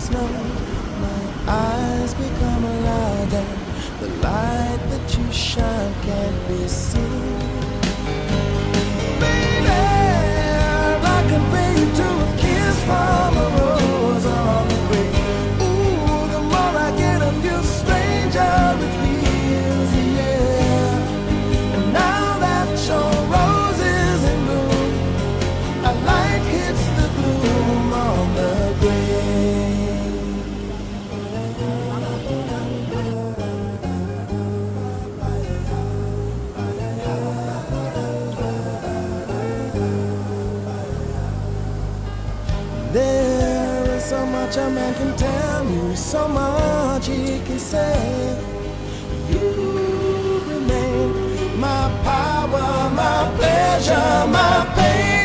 snow. My eyes become larger. The light that you shine can't be seen. Baby, I can pay you to a kiss from a rose on the grave. Ooh, the more I get of you, stranger it feels, yeah. And now that your rose is in bloom, a light hits the gloom on the grave. There is so much a man can tell you, so much he can say. You remain my power, my pleasure, my pain.